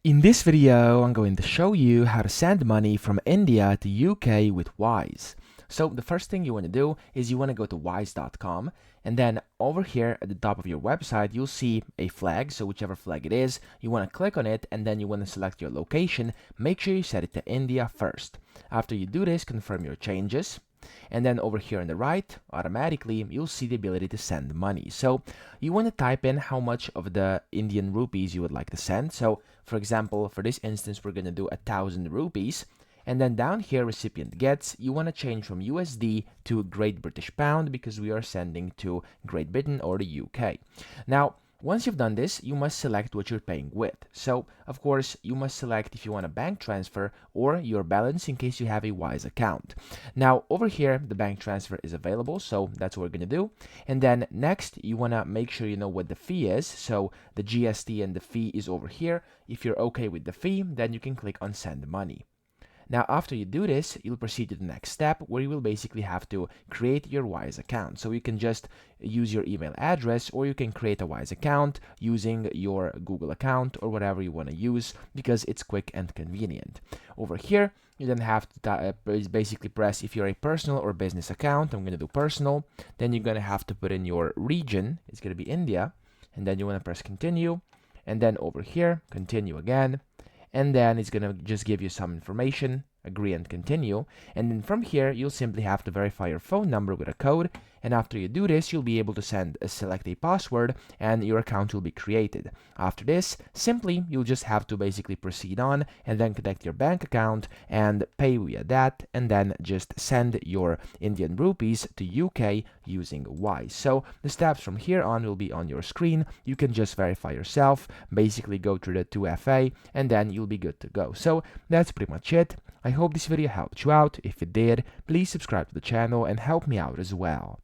In this video, I'm going to show you how to send money from India to UK with Wise. So the first thing you want to do is you want to go to wise.com, and then over here at the top of your website, you'll see a flag. So whichever flag it is, you want to click on it, and then you want to select your location. Make sure you set it to India first. After you do this, confirm your changes. And then over here on the right, automatically, you'll see the ability to send money. So you want to type in how much of the Indian rupees you would like to send. So for example, for this instance, we're going to do 1,000 rupees. And then down here, recipient gets, you want to change from USD to Great British Pound because we are sending to Great Britain or the UK. Now, once you've done this, you must select what you're paying with. So, of course, you must select if you want a bank transfer or your balance in case you have a Wise account. Now, over here, the bank transfer is available, so that's what we're going to do. And then next, you want to make sure you know what the fee is. So, the GST and the fee is over here. If you're okay with the fee, then you can click on Send Money. Now, after you do this, you'll proceed to the next step where you will basically have to create your Wise account. So you can just use your email address, or you can create a Wise account using your Google account or whatever you want to use because it's quick and convenient. Over here, you then have to basically press if you're a personal or business account. I'm going to do personal. Then you're going to have to put in your region. It's going to be India. And then you want to press continue. And then over here, continue again. And then it's going to just give you some information, agree and continue. And then from here, you'll simply have to verify your phone number with a code. And after you do this, you'll be able to select a password and your account will be created. After this, simply, you'll just have to basically proceed on and then connect your bank account and pay via that, and then just send your Indian rupees to UK using Wise. So the steps from here on will be on your screen. You can just verify yourself, basically go through the 2FA, and then you'll be good to go. So that's pretty much it. I hope this video helped you out. If it did, please subscribe to the channel and help me out as well.